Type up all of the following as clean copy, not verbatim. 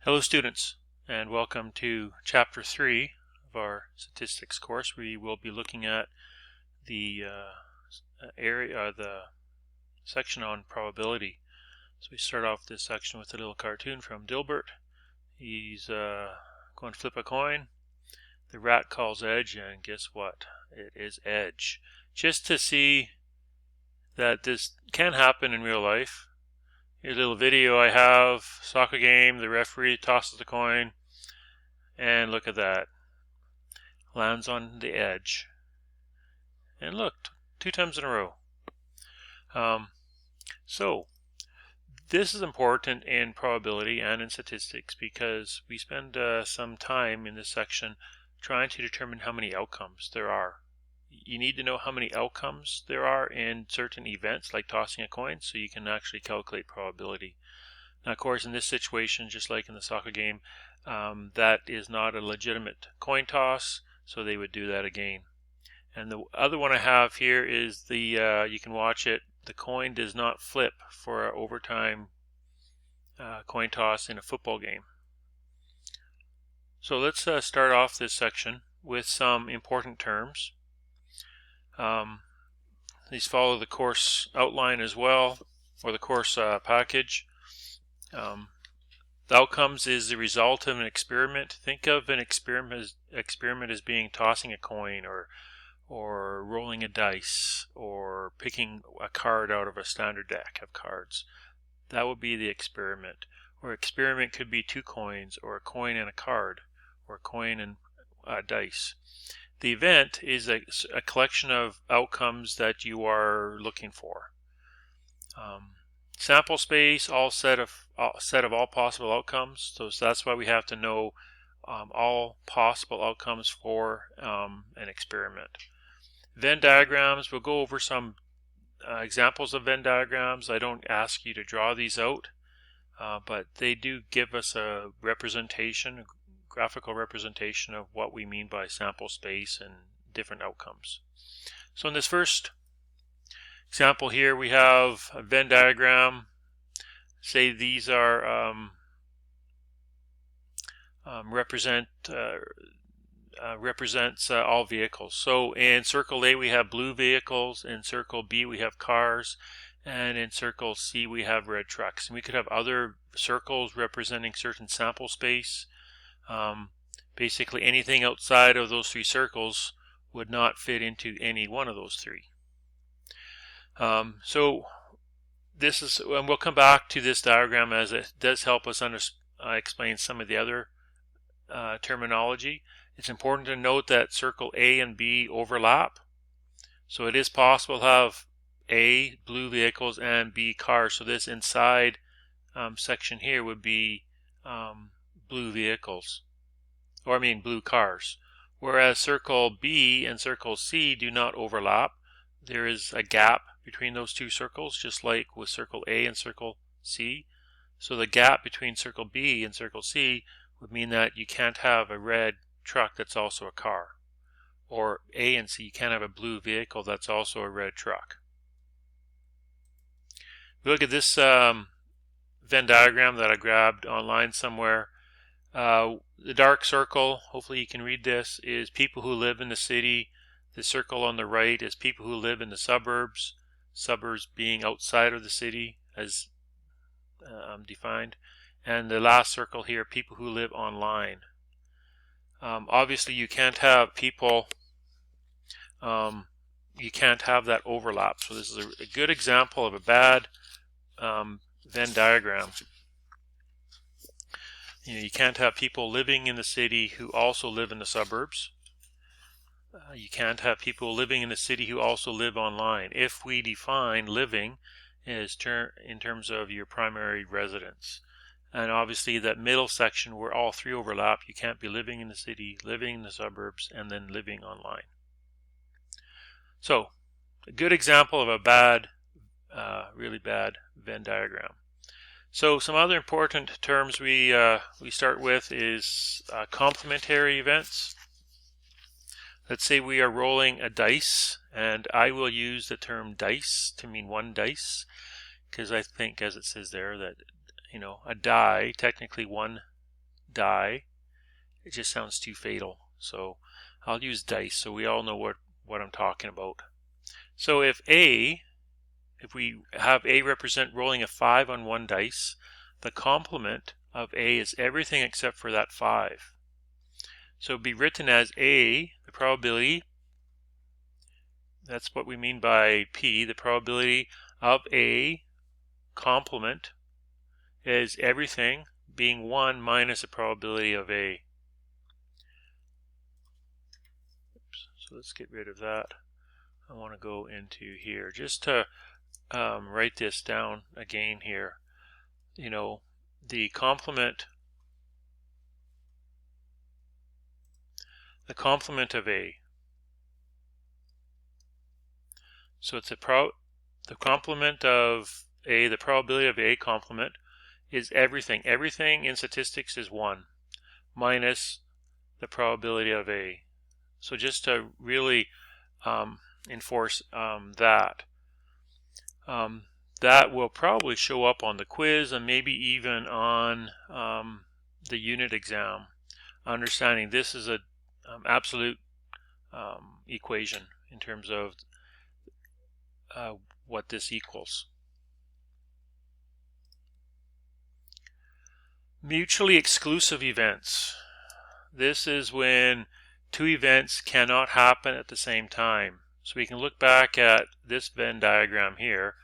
Hello students, and welcome to Chapter 3 of our statistics course. We will be looking at the the section on probability. So we start off this section with a little cartoon from Dilbert. He's going to flip a coin. The rat calls edge, and guess what? It is edge. Just to see that this can happen in real life. Here's a little video I have, soccer game, the referee tosses the coin, and look at that. Lands on the edge. And look, 2 times in a row. So, this is important in probability and in statistics because we spend some time in this section trying to determine how many outcomes there are. You need to know how many outcomes there are in certain events, like tossing a coin, so you can actually calculate probability. Now, of course, in this situation, just like in the soccer game, that is not a legitimate coin toss, so they would do that again. And the other one I have here is the, you can watch it, the coin does not flip for an overtime coin toss in a football game. So let's start off this section with some important terms. These follow the course outline as well, or the course package. The outcomes is the result of an experiment. Think of an experiment as being tossing a coin, or rolling a dice, or picking a card out of a standard deck of cards. That would be the experiment. Or experiment could be 2 coins, or a coin and a card, or a coin and dice. The event is a collection of outcomes that you are looking for. Sample space, all set of all possible outcomes. So that's why we have to know all possible outcomes for an experiment. Venn diagrams, we'll go over some examples of Venn diagrams. I don't ask you to draw these out, but they do give us a representation, graphical representation of what we mean by sample space and different outcomes. So in this first example here, we have a Venn diagram. Say these are represents all vehicles. So in circle A we have blue vehicles, in circle B we have cars, and in circle C we have red trucks. And we could have other circles representing certain sample space. Basically anything outside of those 3 circles would not fit into any one of those 3. So this is, and we'll come back to this diagram as it does help us explain some of the other terminology. It's important to note that circle A and B overlap. So it is possible to have A, blue vehicles, and B, cars. So this inside section here would be blue vehicles, or I mean blue cars. Whereas circle B and circle C do not overlap. There is a gap between those 2 circles, just like with circle A and circle C. So the gap between circle B and circle C would mean that you can't have a red truck that's also a car. Or A and C, you can't have a blue vehicle that's also a red truck. If we look at this Venn diagram that I grabbed online somewhere, the dark circle, hopefully you can read this, is people who live in the city. The circle on the right is people who live in the suburbs, suburbs being outside of the city as defined. And the last circle here, people who live online. Obviously you can't have people, you can't have that overlap. So this is a good example of a bad Venn diagram. You can't have people living in the city who also live in the suburbs. You can't have people living in the city who also live online. If we define living as in terms of your primary residence. And obviously that middle section where all 3 overlap, you can't be living in the city, living in the suburbs, and then living online. So, a good example of a bad, really bad Venn diagram. So some other important terms we start with is complementary events. Let's say we are rolling a dice, and I will use the term dice to mean 1 dice, because I think, as it says there, that a die, technically 1 die. It just sounds too fatal. So I'll use dice so we all know what I'm talking about. So if we have A represent rolling a 5 on one dice, the complement of A is everything except for that 5. So it would be written as A, the probability, that's what we mean by P, the probability of A complement is everything being 1 minus the probability of A. Oops, so let's get rid of that. I want to go into here just to write this down again here. You know, the complement of A. So it's the complement of A, the probability of A complement is everything. Everything in statistics is 1 minus the probability of A. So just to really enforce that. That will probably show up on the quiz and maybe even on the unit exam. Understanding this is a absolute equation in terms of what this equals. Mutually exclusive events. This is when two events cannot happen at the same time. So we can look back at this Venn diagram here.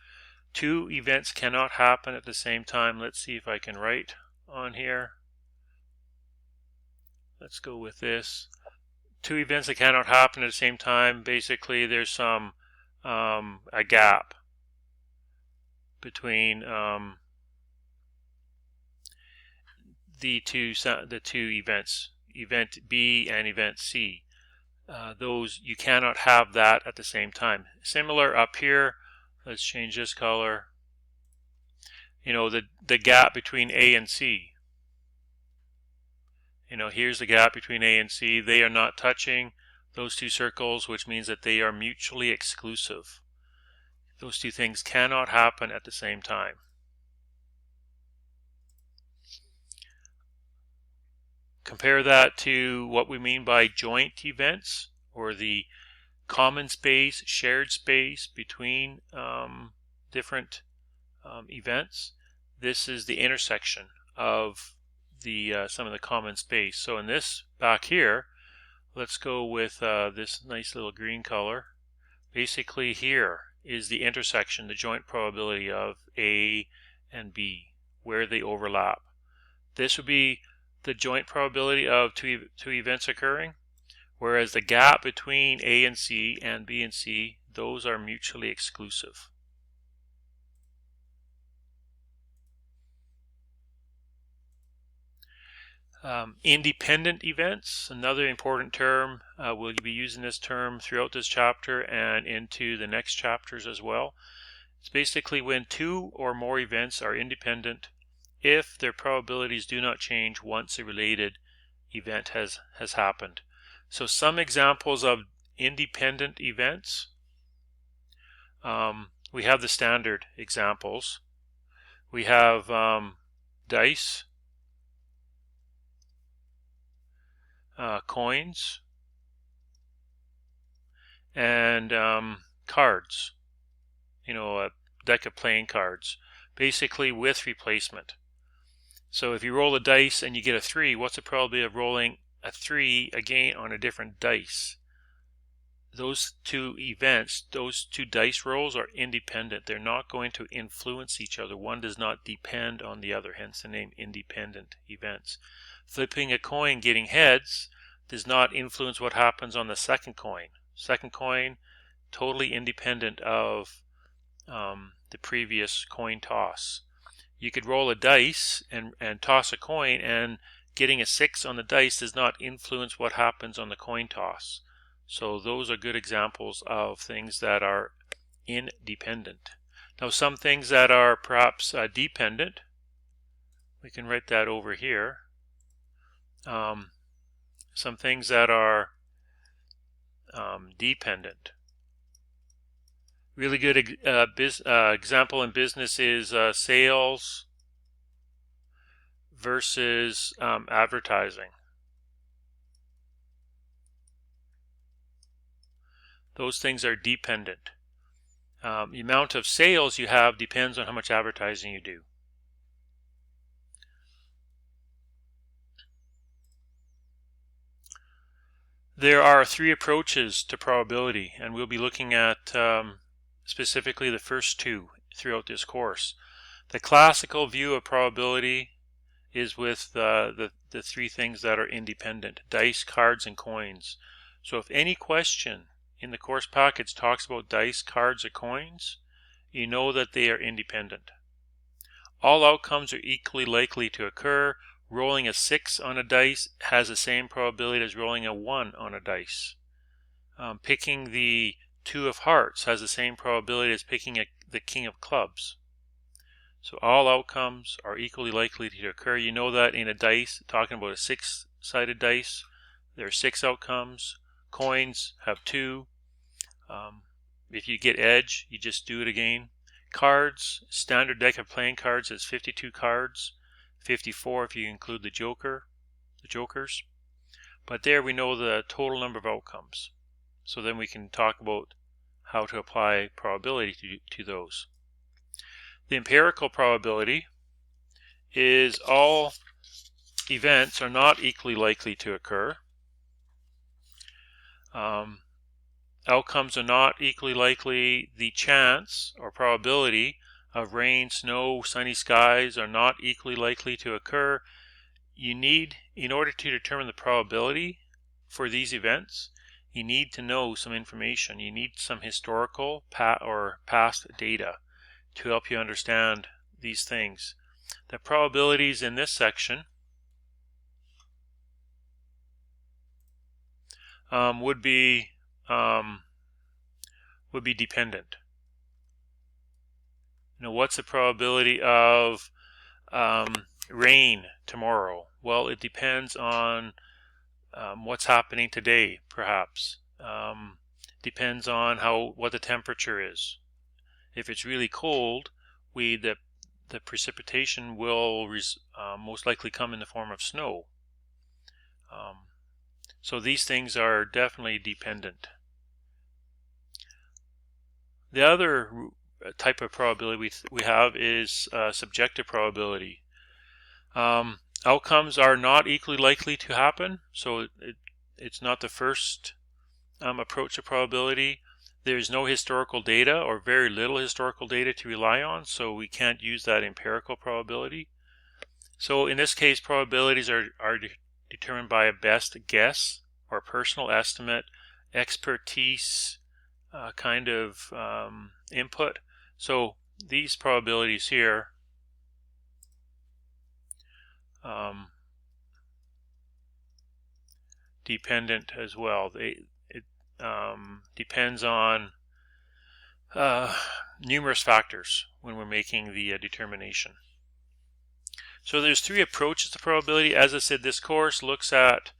Two events cannot happen at the same time. Let's see if I can write on here. Let's go with this. Two events that cannot happen at the same time. Basically, there's some a gap between the two events, event B and event C. Those you cannot have that at the same time. Similar up here. Let's change this color. You know, the gap between A and C. You know, here's the gap between A and C. They are not touching those two circles, which means that they are mutually exclusive. Those two things cannot happen at the same time. Compare that to what we mean by joint events, or the common space, shared space between different events. This is the intersection of some of the common space. So in this back here, let's go with this nice little green color. Basically here is the intersection, the joint probability of A and B, where they overlap. This would be the joint probability of two events occurring, whereas the gap between A and C and B and C, those are mutually exclusive. Independent events, another important term. We'll be using this term throughout this chapter and into the next chapters as well. It's basically when two or more events are independent if their probabilities do not change once a related event has happened. So some examples of independent events. We have the standard examples. We have dice, coins, and cards. You know, a deck of playing cards, basically with replacement. So if you roll a dice and you get a 3, what's the probability of rolling a 3 again on a different dice? Those two events, those two dice rolls are independent. They're not going to influence each other. One does not depend on the other, hence the name independent events. Flipping a coin, getting heads, does not influence what happens on the second coin. Second coin, totally independent of the previous coin toss. You could roll a dice and toss a coin, and getting a 6 on the dice does not influence what happens on the coin toss. So those are good examples of things that are independent. Now some things that are perhaps dependent, we can write that over here. Some things that are dependent. Really good example in business is sales versus advertising. Those things are dependent. The amount of sales you have depends on how much advertising you do. There are 3 approaches to probability, and we'll be looking at specifically the first 2 throughout this course. The classical view of probability is with the 3 things that are independent: dice, cards, and coins. So if any question in the course package talks about dice, cards, or coins, you know that they are independent. All outcomes are equally likely to occur. Rolling a 6 on a dice has the same probability as rolling a 1 on a dice. Picking the 2 of hearts has the same probability as picking the king of clubs. So all outcomes are equally likely to occur. You know that in a dice, talking about a 6-sided dice, there are 6 outcomes. Coins have 2. If you get edge, you just do it again. Cards, standard deck of playing cards has 52 cards, 54 if you include the jokers. But there we know the total number of outcomes. So then we can talk about how to apply probability to those. The empirical probability is all events are not equally likely to occur. Outcomes are not equally likely. The chance or probability of rain, snow, sunny skies are not equally likely to occur. You need, in order to determine the probability for these events, you need to know some information. You need some historical or past data to help you understand these things. The probabilities in this section would be dependent. You know, what's the probability of rain tomorrow? Well, it depends on what's happening today, perhaps. Depends on what the temperature is. If it's really cold, the precipitation will most likely come in the form of snow. So these things are definitely dependent. The other type of probability we have is subjective probability. Outcomes are not equally likely to happen, so it's not the first approach to probability. There's no historical data or very little historical data to rely on, so we can't use that empirical probability. So in this case, probabilities are determined by a best guess or personal estimate, expertise kind of input. So these probabilities here dependent as well. It depends on numerous factors when we're making the determination. So there's 3 approaches to probability. As I said, this course looks at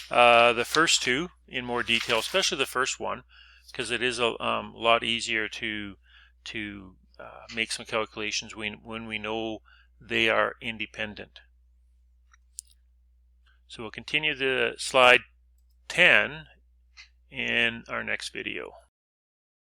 the first 2 in more detail, especially the first one, because it is a lot easier to make some calculations when we know they are independent. So we'll continue to slide 10 in our next video.